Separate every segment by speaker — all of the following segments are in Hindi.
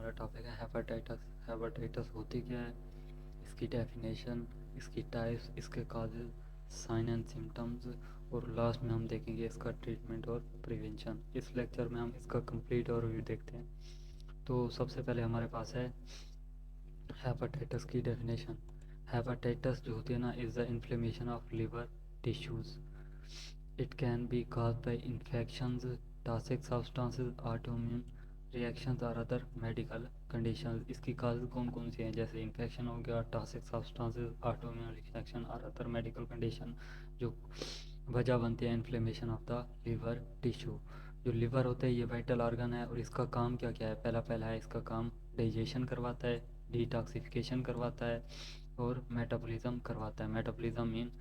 Speaker 1: हमारा टॉपिक है हेपाटाइटिस। हेपाटाइटिस होती क्या है, इसकी डेफिनेशन, इसकी टाइप्स, इसके काजेज, साइन एंड सिम्टम्स, और लास्ट में हम देखेंगे इसका ट्रीटमेंट और प्रिवेंशन। इस लेक्चर में हम इसका कंप्लीट ओवरव्यू देखते हैं। तो सबसे पहले हमारे पास है हेपाटाइटिस की डेफिनेशन। हेपाटाइटिस जो होती है ना, is the inflammation of liver tissues. It can be caused by infections, toxic substances, autoimmune reactions और अदर मेडिकल कंडीशंस। इसकी काज कौन कौन सी हैं, जैसे इन्फेक्शन हो गया, टॉक्सिक सब्सटेंसेस, ऑटोइम्यून रिएक्शन और अदर मेडिकल कंडीशन जो वजह बनती है inflammation of the liver tissue. जो लिवर होता है ये वाइटल ऑर्गन है, और इसका काम क्या क्या है। पहला है इसका काम डाइजेशन करवाता है, डिटॉक्सिफिकेशन करवाता है और मेटाबॉलिज्म करवाता है। मेटाबॉलिज्म मीन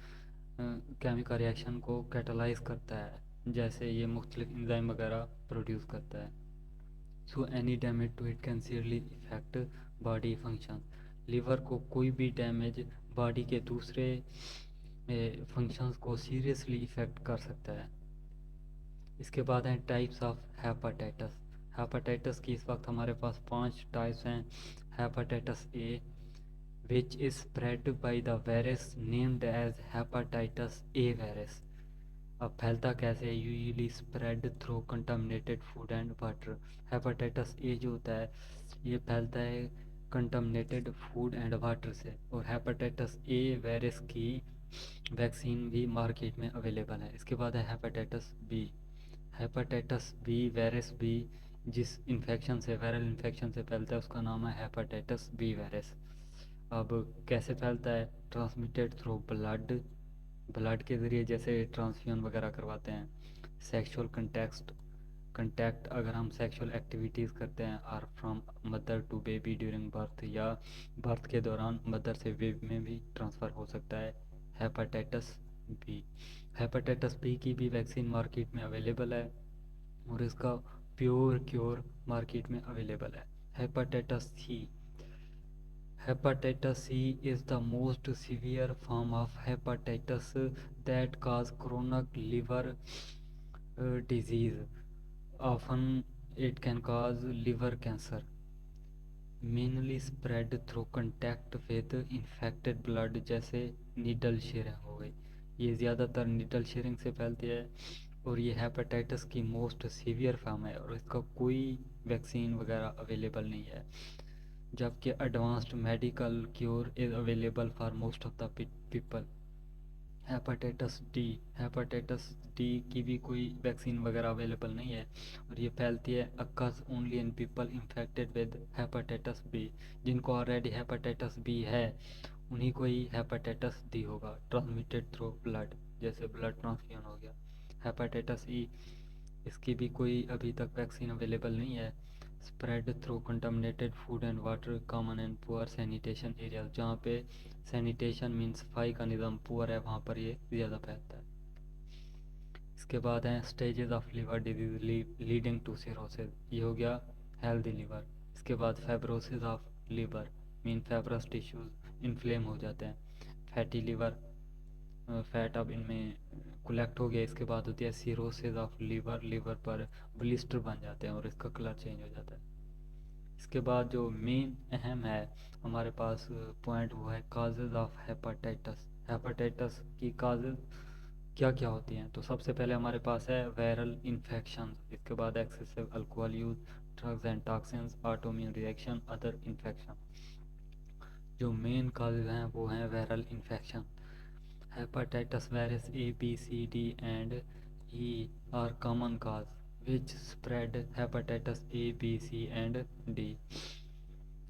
Speaker 1: केमिकल रिएक्शन को कैटलाइज करता है, जैसे ये मुख्तलिफ एंजाइम वगैरह प्रोड्यूस करता है। So any damage to it can seriously affect body function. Liver को कोई भी डैमेज बॉडी के दूसरे फंक्शंस को सीरियसली इफेक्ट कर सकता है। इसके बाद हैं टाइप्स ऑफ हेपाटाइटिस। हेपाटाइटिस की इस वक्त हमारे पास 5 टाइप्स हैं। Hepatitis A, which is spread by the virus named as hepatitis A virus। अब फैलता कैसे है, usually spread through contaminated food and water. Hepatitis ए जो होता है ये फैलता है कंटामिनेटेड फूड एंड वाटर से। और हेपाटाइटिस ए वायरस की वैक्सीन भी मार्केट में अवेलेबल है। इसके बाद है hepatitis B. Hepatitis B virus भी जिस इन्फेक्शन से, वायरल इन्फेक्शन से फैलता है उसका नाम है हेपाटाइटिस बी वायरस। अब कैसे फैलता है, ट्रांसमिटेड थ्रू ब्लड, ब्लड के ज़रिए जैसे ट्रांसफ्यूजन वगैरह करवाते हैं। सेक्सुअल कंटैक्ट अगर हम सेक्सुअल एक्टिविटीज़ करते हैं, और from mother to baby during birth, या बर्थ के दौरान मदर से बेबी में भी ट्रांसफ़र हो सकता है। हेपाटाइटिस बी, हेपाटाइटिस बी की भी वैक्सीन मार्केट में अवेलेबल है, और इसका प्योर क्योर मार्केट में अवेलेबल है। Hepatitis C, Hepatitis C is the most severe form of hepatitis that cause chronic liver disease. Often it can cause liver cancer. Mainly spread through contact with infected blood, जैसे नीडल शेयरिंग हो गई। ये ज़्यादातर नीडल शेयरिंग से फैलती है, और ये हेपेटाइटिस की मोस्ट सीवियर फॉर्म है, और इसका कोई वैक्सीन वगैरह अवेलेबल नहीं है, जबकि advanced medical cure is available for most of the people. Hepatitis D, hepatitis D की भी कोई वैक्सीन वगैरह अवेलेबल नहीं है, और ये फैलती है occurs only in people infected with hepatitis B. जिनको ऑलरेडी हेपाटाइटिस बी है उन्हीं को ही हेपाटाइटिस डी होगा, ट्रांसमिटेड थ्रू ब्लड, जैसे ब्लड ट्रांसफ्यूजन हो गया। हेपाटाइटिस ई, इसकी भी कोई अभी तक वैक्सीन अवेलेबल नहीं है। Spread through contaminated food and water, common and poor sanitation areas, जहाँ पे सैनिटेशन मीन सफाई का निज़ाम पुअर है वहाँ पर ये ज़्यादा फैलता है। इसके बाद हैं stages of liver disease leading to cirrhosis, ये हो गया हेल्दी लिवर। इसके बाद fibrosis of liver mean fibrous tissues inflame हो जाते हैं। फैटी लिवर, फैट अब इनमें कलेक्ट हो गया। इसके बाद होती है सिरोसिस ऑफ लिवर, लिवर पर ब्लिस्टर बन जाते हैं और इसका कलर चेंज हो जाता है। इसके बाद जो मेन अहम है हमारे पास पॉइंट, वो है काजेज ऑफ हेपाटाइटिस। हेपाटाइटिस की काजेज क्या क्या होती हैं, तो सबसे पहले हमारे पास है वायरल इन्फेक्शन। इसके बाद excessive alcohol use, drugs and toxins, autoimmune reaction, other infection. जो मेन काजेज हैं वो हैं viral infection. Hepatitis virus A, B, C, D and E are common cause which spread hepatitis A, B, C and D।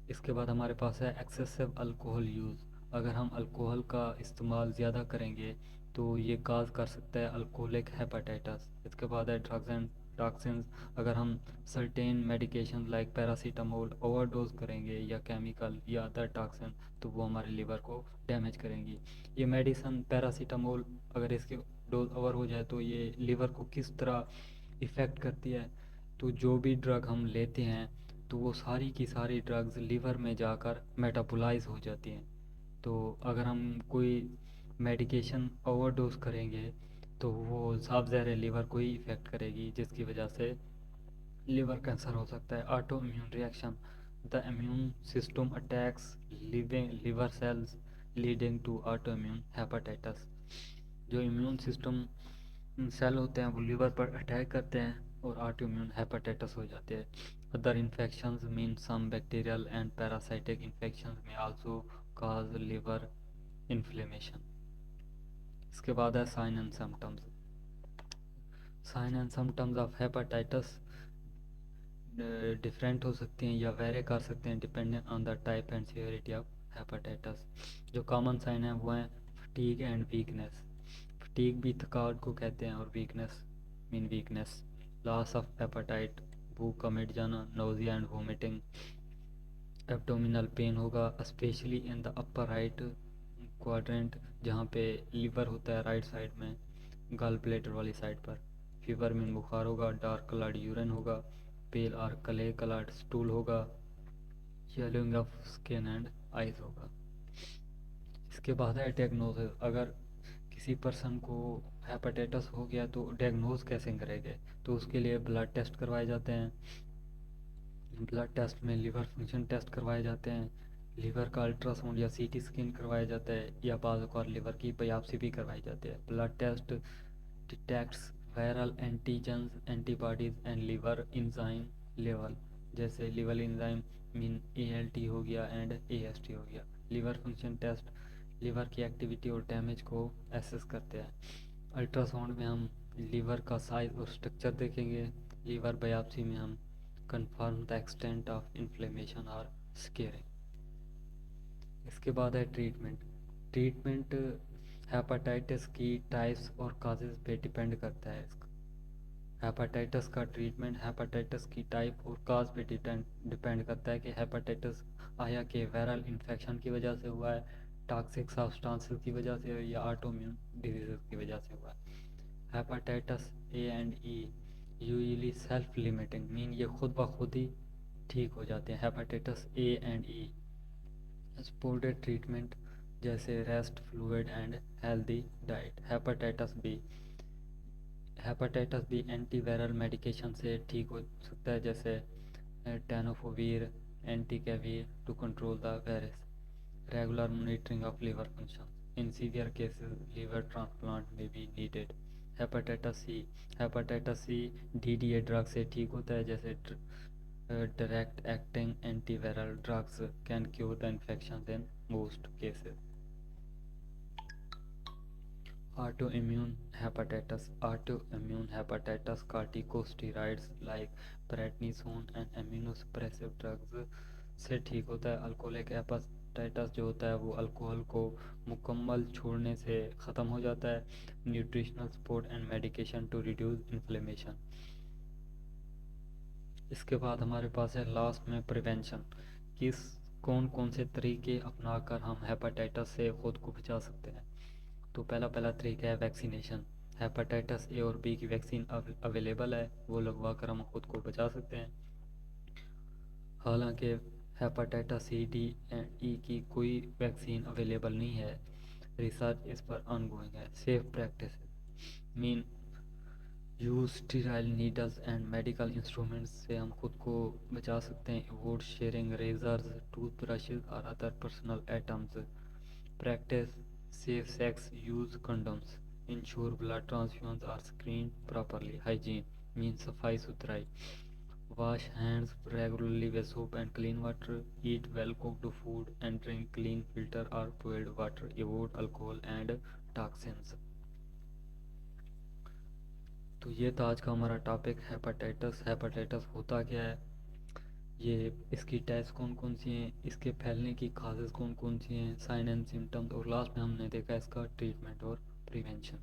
Speaker 1: इसके बाद हमारे पास है एक्सेसिव अल्कोहल यूज़। अगर हम अल्कोहल का इस्तेमाल ज़्यादा करेंगे तो ये काज कर सकता है अल्कोहलिक हेपाटाइटिस। इसके बाद है ड्रग्स एंड टॉक्सिन्स। अगर हम certain medication like paracetamol overdose करेंगे, या केमिकल या अदर टॉक्सिन, तो वो हमारे लिवर को डैमेज करेंगी। ये मेडिसन पैरासीटामोल अगर इसकी डोज ओवर हो जाए तो ये लिवर को किस तरह इफ़ेक्ट करती है, तो जो भी ड्रग हम लेते हैं तो वो सारी की सारी ड्रग्स लिवर में जाकर मेटाबोलाइज हो जाती हैं। तो अगर हम कोई मेडिकेशन ओवरडोज करेंगे तो वो साफ ज़हर लिवर को ही इफ़ेक्ट करेगी, जिसकी वजह से लिवर कैंसर हो सकता है। Auto immune reaction, The immune system attacks living liver cells leading to autoimmune hepatitis. जो इम्यून सिस्टम सेल होते हैं वो लिवर पर अटैक करते हैं और ऑटोइम्यून हेपेटाइटिस हो जाते हैं. Other infections mean some bacterial and parasitic infections में आल्सो काज लिवर इन्फ्लेमेशन. इसके बाद है sign and symptoms. Sign and symptoms of hepatitis different हो सकते हैं या वेरी कर सकते हैं depending on the type and severity of hepatitis. जो कॉमन साइन है वो हैं फटीग एंड वीकनेस. फटीग भी थकावट को कहते हैं और weakness mean weakness. Loss of appetite, भूख का मिट जाना, nausea and vomiting. Abdominal pain होगा specially in the upper right quadrant जहाँ पे लिवर होता है राइट साइड में गल ब्लेडर वाली साइड पर. फीवर मीन बुखार होगा. डार्क कलर्ड यूरिन होगा. पेल और कले कलर्ड स्टूल होगा. Yellowing of skin and eyes होगा. इसके बाद है डायग्नोसिस. अगर किसी पर्सन को हेपेटाइटिस हो गया तो डायग्नोज कैसे करेंगे, तो उसके लिए ब्लड टेस्ट करवाए जाते हैं. ब्लड टेस्ट में लिवर फंक्शन टेस्ट करवाए जाते हैं. लिवर का अल्ट्रासाउंड या सीटी स्कैन करवाया जाता है या बाज़ और लिवर की बायोप्सी भी करवाई जाती है. Blood test detects viral antigens antibodies and liver enzyme level. जैसे लिवर इंजाइम मीन ALT हो गया एंड AST हो गया. लिवर फंक्शन टेस्ट लिवर की एक्टिविटी और डैमेज को एसेस करते हैं. अल्ट्रासाउंड में हम लीवर का साइज और स्ट्रक्चर देखेंगे. लीवर बायोप्सी में हम confirm the extent of inflammation और स्केरिंग. इसके बाद है ट्रीटमेंट. ट्रीटमेंट हेपेटाइटिस की टाइप्स और काजेज पे डिपेंड करता है. हेपेटाइटिस का ट्रीटमेंट हेपेटाइटिस की टाइप और काज पे डिपेंड करता है कि हेपेटाइटिस आया कि वायरल इन्फेक्शन की वजह से हुआ है, टॉक्सिक सब्सटेंसेस की वजह से या ऑटोइम्यून डिजीज़ की वजह से हुआ है. Hepatitis A and E usually self limiting mean ये खुद ब खुद ही ठीक हो जाते हैं. Hepatitis A and E supported treatment जैसे rest, fluid and healthy diet. Hepatitis B antiviral medication से ठीक हो सकता है जैसे tenofovir, entecavir to control the virus. Regular monitoring of liver function. In severe cases liver transplant may be needed. Hepatitis C DDA drug से ठीक होता है जैसे direct acting antiviral drugs can cure the infection in most cases. Autoimmune hepatitis corticosteroids like prednisone and immunosuppressive drugs से ठीक होता है. अल्कोहलिक हेपेटाइटिस जो होता है वो अल्कोहल को मुकम्मल छोड़ने से ख़त्म हो जाता है. Nutritional support and medication to reduce inflammation. इसके बाद हमारे पास है लास्ट में प्रिवेंशन. किस कौन कौन से तरीके अपनाकर हम हेपेटाइटिस से ख़ुद को बचा सकते हैं. तो पहला तरीका है वैक्सीनेशन. हेपेटाइटिस A और B की वैक्सीन अवेलेबल है, वो लगवा कर हम खुद को बचा सकते हैं. हालांकि hepatitis C, D and E की कोई वैक्सीन अवेलेबल नहीं है. रिसर्च इस पर ऑनगोइंग है. Safe practice mean use sterile needles and medical instruments से हम खुद को बचा सकते हैं. अवॉइड शेयरिंग रेजर्स, टूथब्रशेस और other personal items. Practice safe sex, use condoms, ensure blood transfusions are screened properly. Hygiene means सफाई सुथराई. Wash hands regularly with soap and clean water. Eat well cooked food and drink clean filter or boiled water. Avoid alcohol and toxins. तो ये था आज का हमारा टॉपिक हेपेटाइटिस. हेपेटाइटिस होता क्या है, ये इसकी टाइप्स कौन कौन सी हैं, इसके फैलने की काजेज़ कौन कौन सी हैं, साइन एंड सिम्टम्स, और लास्ट में हमने देखा इसका ट्रीटमेंट और प्रिवेंशन.